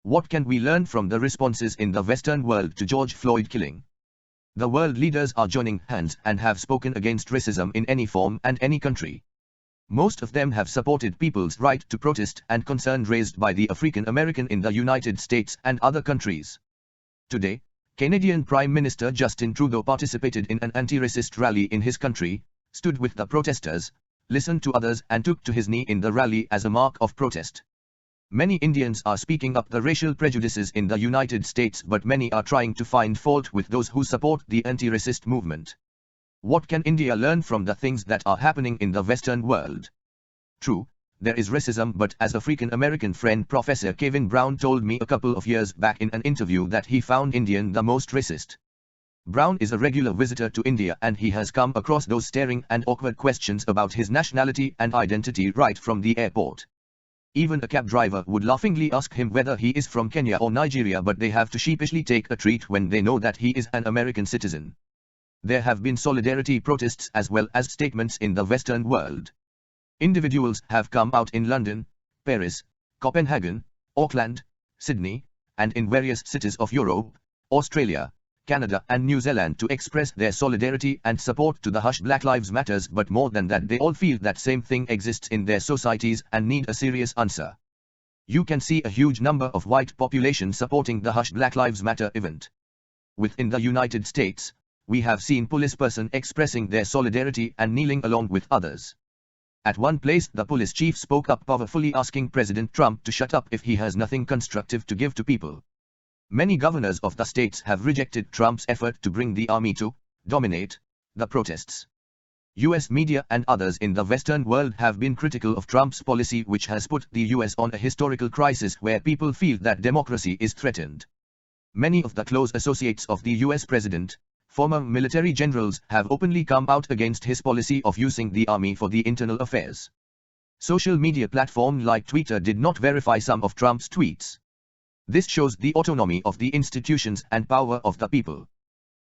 What can we learn from the responses in the Western world to George Floyd killing? The world leaders are joining hands and have spoken against racism in any form and any country. Most of them have supported people's right to protest and concern raised by the African American in the United States and other countries. Today, Canadian Prime Minister Justin Trudeau participated in an anti-racist rally in his country, stood with the protesters, listened to others and took to his knee in the rally as a mark of protest. Many Indians are speaking up the racial prejudices in the United States, but many are trying to find fault with those who support the anti-racist movement. What can India learn from the things that are happening in the Western world? True, there is racism, but as African American friend Professor Kevin Brown told me a couple of years back in an interview that he found Indian the most racist. Brown is a regular visitor to India and he has come across those staring and awkward questions about his nationality and identity right from the airport. Even a cab driver would laughingly ask him whether he is from Kenya or Nigeria, but they have to sheepishly take a treat when they know that he is an American citizen. There have been solidarity protests as well as statements in the Western world. Individuals have come out in London, Paris, Copenhagen, Auckland, Sydney, and in various cities of Europe, Australia, Canada and New Zealand to express their solidarity and support to the Hush Black Lives Matters, but more than that, they all feel that same thing exists in their societies and need a serious answer. You can see a huge number of white population supporting the Hush Black Lives Matter event. Within the United States, we have seen police person expressing their solidarity and kneeling along with others. At one place, the police chief spoke up powerfully, asking President Trump to shut up if he has nothing constructive to give to people. Many governors of the states have rejected Trump's effort to bring the army to dominate the protests. US media and others in the Western world have been critical of Trump's policy, which has put the US on a historical crisis where people feel that democracy is threatened. Many of the close associates of the US president, former military generals, have openly come out against his policy of using the army for the internal affairs. Social media platforms like Twitter did not verify some of Trump's tweets. This shows the autonomy of the institutions and power of the people.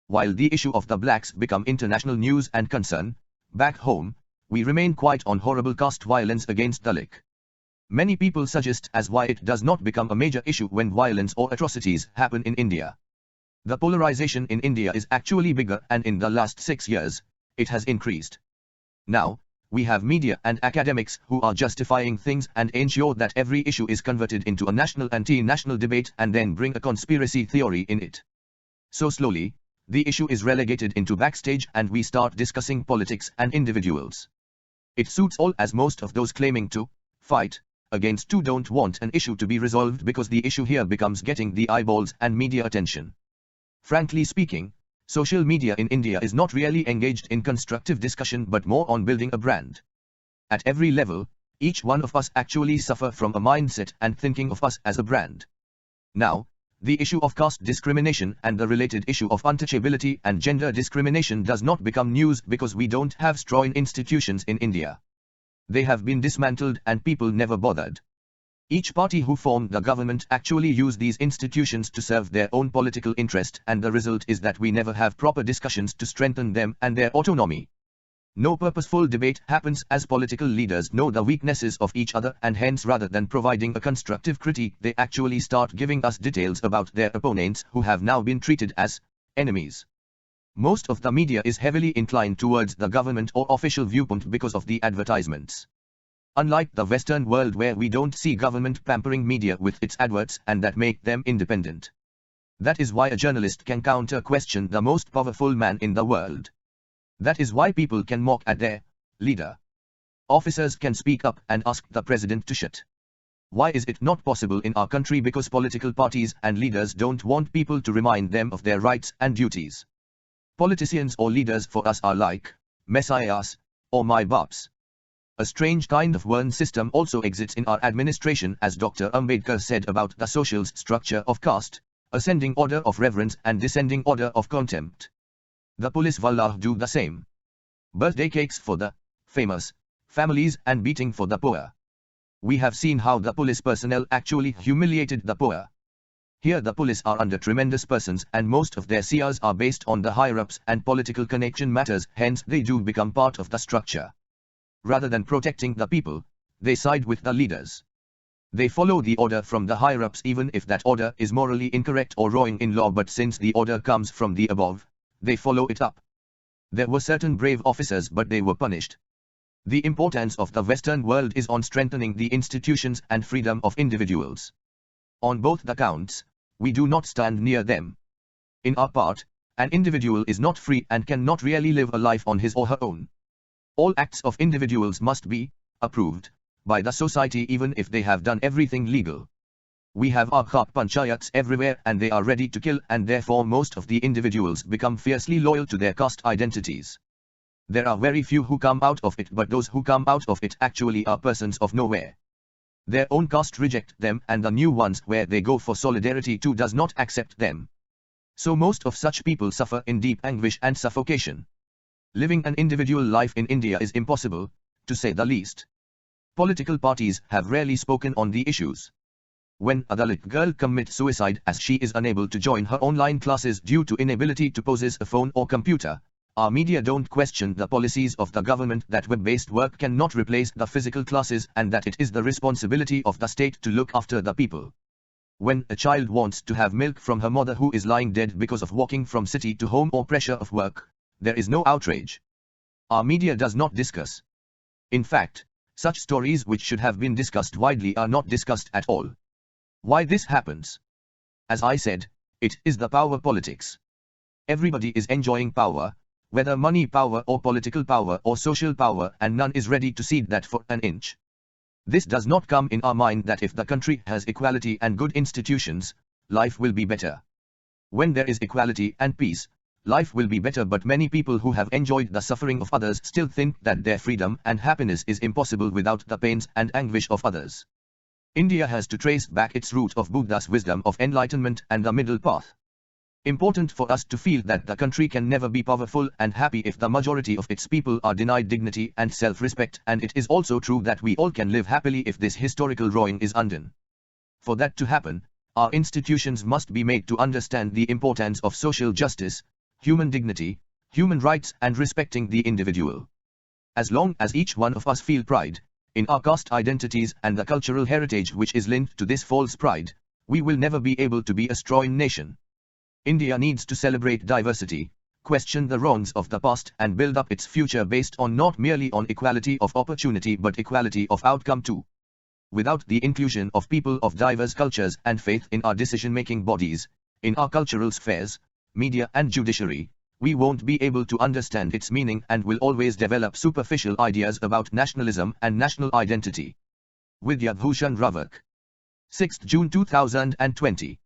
While the issue of the blacks become international news and concern, back home, we remain quiet on horrible caste violence against Dalit. Many people suggest as why it does not become a major issue when violence or atrocities happen in India. The polarization in India is actually bigger, and in the last 6 years, it has increased. Now, we have media and academics who are justifying things and ensure that every issue is converted into a national anti-national debate and then bring a conspiracy theory in it. So slowly, the issue is relegated into backstage and we start discussing politics and individuals. It suits all, as most of those claiming to fight against two don't want an issue to be resolved because the issue here becomes getting the eyeballs and media attention. Frankly speaking, social media in India is not really engaged in constructive discussion but more on building a brand. At every level, each one of us actually suffer from a mindset and thinking of us as a brand. Now, the issue of caste discrimination and the related issue of untouchability and gender discrimination does not become news because we don't have strong institutions in India. They have been dismantled and people never bothered. Each party who formed the government actually used these institutions to serve their own political interest, and the result is that we never have proper discussions to strengthen them and their autonomy. No purposeful debate happens as political leaders know the weaknesses of each other, and hence rather than providing a constructive critique, they actually start giving us details about their opponents who have now been treated as enemies. Most of the media is heavily inclined towards the government or official viewpoint because of the advertisements. Unlike the Western world where we don't see government pampering media with its adverts and that make them independent. That is why a journalist can counter-question the most powerful man in the world. That is why people can mock at their leader. Officers can speak up and ask the president to shut. Why is it not possible in our country? Because political parties and leaders don't want people to remind them of their rights and duties. Politicians or leaders for us are like messiahs or my baps. A strange kind of Vern system also exists in our administration, as Dr. Ambedkar said about the social structure of caste, ascending order of reverence and descending order of contempt. The police wallah do the same. Birthday cakes for the famous families and beating for the poor. We have seen how the police personnel actually humiliated the poor. Here the police are under tremendous persons and most of their CRs are based on the higher-ups and political connection matters, hence they do become part of the structure. Rather than protecting the people, they side with the leaders. They follow the order from the higher-ups even if that order is morally incorrect or wrong in law, but since the order comes from the above, they follow it up. There were certain brave officers but they were punished. The importance of the Western world is on strengthening the institutions and freedom of individuals. On both the counts, we do not stand near them. In our part, an individual is not free and cannot really live a life on his or her own. All acts of individuals must be approved by the society even if they have done everything legal. We have our Khap Panchayats everywhere and they are ready to kill, and therefore most of the individuals become fiercely loyal to their caste identities. There are very few who come out of it, but those who come out of it actually are persons of nowhere. Their own caste reject them and the new ones where they go for solidarity too does not accept them. So most of such people suffer in deep anguish and suffocation. Living an individual life in India is impossible, to say the least. Political parties have rarely spoken on the issues. When a Dalit girl commits suicide as she is unable to join her online classes due to inability to possess a phone or computer, our media don't question the policies of the government that web-based work cannot replace the physical classes and that it is the responsibility of the state to look after the people. When a child wants to have milk from her mother who is lying dead because of walking from city to home or pressure of work, there is no outrage. Our media does not discuss. In fact, such stories which should have been discussed widely are not discussed at all. Why this happens? As I said, it is the power politics. Everybody is enjoying power, whether money power or political power or social power, and none is ready to cede that for an inch. This does not come in our mind that if the country has equality and good institutions, life will be better. When there is equality and peace, life will be better, but many people who have enjoyed the suffering of others still think that their freedom and happiness is impossible without the pains and anguish of others. India has to trace back its root of Buddha's wisdom of enlightenment and the middle path. Important for us to feel that the country can never be powerful and happy if the majority of its people are denied dignity and self-respect, and it is also true that we all can live happily if this historical wrong is undone. For that to happen, our institutions must be made to understand the importance of social justice, human dignity, human rights and respecting the individual. As long as each one of us feel pride in our caste identities and the cultural heritage which is linked to this false pride, we will never be able to be a strong nation. India needs to celebrate diversity, question the wrongs of the past and build up its future based on not merely on equality of opportunity but equality of outcome too. Without the inclusion of people of diverse cultures and faith in our decision-making bodies, in our cultural spheres, media and judiciary, we won't be able to understand its meaning and will always develop superficial ideas about nationalism and national identity. Vidya Bhushan Ravak. 6 June 2020